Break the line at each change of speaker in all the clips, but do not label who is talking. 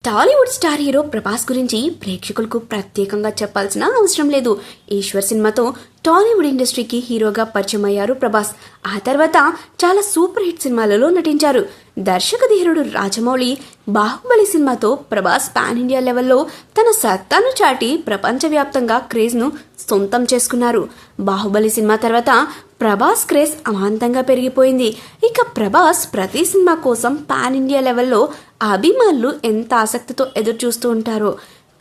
Tollywood star hero Prabhas గురించి ప్రేక్షకులకు ప్రత్యేకంగా చెప్పాల్సిన అవసరం లేదు. ఈశ్వర్ సినిమాతో టాలీవుడ్ ఇండస్ట్రీకి హీరోగా పరిచయం అయ్యారు ప్రభాస్. ఆ తర్వాత చాలా సూపర్ హిట్ సినిమాలలో నటించారు. దర్శక ధీరుడు రాజమౌళి బాహుబలి సినిమాతో ప్రభాస్ పాన్ ఇండియా లెవెల్లో తన సత్తాను చాటి ప్రపంచవ్యాప్తంగా క్రేజ్ ను సొంతం చేసుకున్నారు. బాహుబలి సినిమా తర్వాత ప్రభాస్ క్రేజ్ అమాంతంగా పెరిగిపోయింది. ఇక ప్రభాస్ ప్రతి సినిమా కోసం పాన్ ఇండియా లెవెల్లో అభిమానులు ఎంత ఆసక్తితో ఎదురు చూస్తూ ఉంటారో.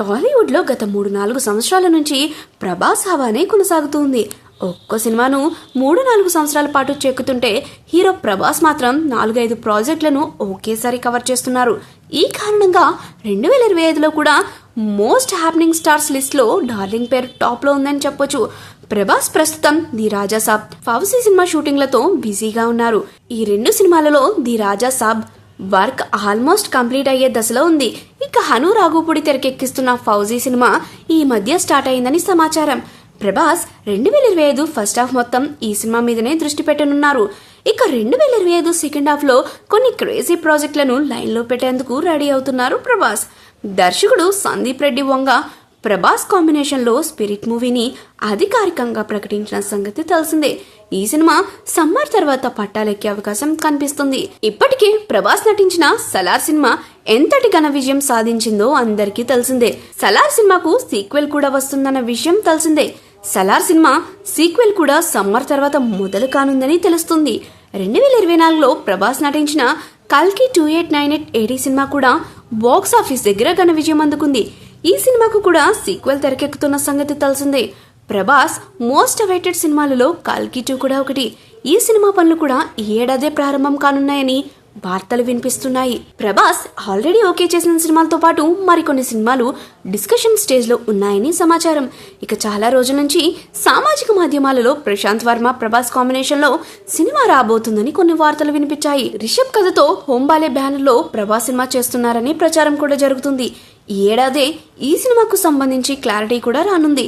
టాలీవుడ్ లో గత 3-4 సంవత్సరాల నుంచి ప్రభాస్ హవానే కొనసాగుతుంది. ఒక్కో సినిమాను 3-4 సంవత్సరాల పాటు చెక్కుతుంటే హీరో ప్రభాస్ మాత్రం 4-5 ప్రాజెక్టులను ఒకేసారి కవర్ చేస్తున్నారు. ఈ కారణంగా 2025లో కూడా మోస్ట్ హ్యాపెనింగ్ స్టార్స్ లిస్ట్ లో డార్లింగ్ పేరు టాప్ లో ఉందని చెప్పొచ్చు. ప్రభాస్ ప్రస్తుతం ది రాజా సాబ్, ఫౌజీ సినిమా షూటింగ్లతో బిజీగా ఉన్నారు. ఈ 2 సినిమాలలో the Raja Saab work almost complete అయ్యే దశలో ఉంది. ఇక హను రాఘుపూడి తెరకెక్కిస్తున్న ఫౌజీ సినిమా ఈ మధ్య స్టార్ట్ అయిందని సమాచారం. ప్రభాస్ 2025 ఫస్ట్ హాఫ్ మొత్తం ఈ సినిమా మీదనే దృష్టి పెట్టనున్నారు. ఇక 2025 సెకండ్ హాఫ్ లో కొన్ని క్రేజీ ప్రాజెక్టులను లైన్ లో పెట్టేందుకు రెడీ అవుతున్నారు ప్రభాస్. దర్శకుడు సందీప్ రెడ్డి వంగ ప్రభాస్ కాంబినేషన్ లో స్పిరిట్ మూవీని అధికారికంగా ప్రకటించిన సంగతి తెలిసిందే. ఈ సినిమా సమ్మర్ తర్వాత పట్టాలెక్కే అవకాశం కనిపిస్తుంది. ఇప్పటికే ప్రభాస్ నటించిన సలార్ సినిమా ఎంతటి ఘన విజయం సాధించిందో అందరికీ తెలిసిందే. సలార్ సినిమాకు సీక్వెల్ కూడా వస్తుందన్న విషయం తెలిసిందే. సలార్ సినిమా సీక్వెల్ కూడా సమ్మర్ తర్వాత మొదలు కానుందని తెలుస్తుంది. 2024లో ప్రభాస్ నటించిన కల్కి 2898 AD సినిమా కూడా బాక్స్ ఆఫీస్ దగ్గర ఘన విజయం అందుకుంది. ఈ సినిమాకు కూడా సీక్వెల్ తెరకెక్కుతున్న సంగతి తెలిసిందే. ప్రభాస్ మోస్ట్ అవైటెడ్ సినిమాలలో కల్కి 2 కూడా ఒకటి. ఈ సినిమా పనులు కూడా ఈ ఏడాదే ప్రారంభం కానున్నాయని వార్తలు వినిపిస్తున్నాయి. ప్రభాస్ ఆల్రెడీ ఓకే చేసిన సినిమాలతో పాటు మరికొన్ని సినిమాలు డిస్కషన్ స్టేజ్ లో ఉన్నాయని సమాచారం. ఇక చాలా రోజుల నుంచి సామాజిక మాధ్యమాలలో ప్రశాంత్ వర్మ ప్రభాస్ కాంబినేషన్ లో సినిమా రాబోతుందని కొన్ని వార్తలు వినిపించాయి. రిషబ్ కథతో హోంబాలే బ్యానర్ లో ప్రభాస్ సినిమా చేస్తున్నారని ప్రచారం కూడా జరుగుతుంది. ఈ ఏడాదే ఈ సినిమాకు సంబంధించి క్లారిటీ కూడా రానుంది.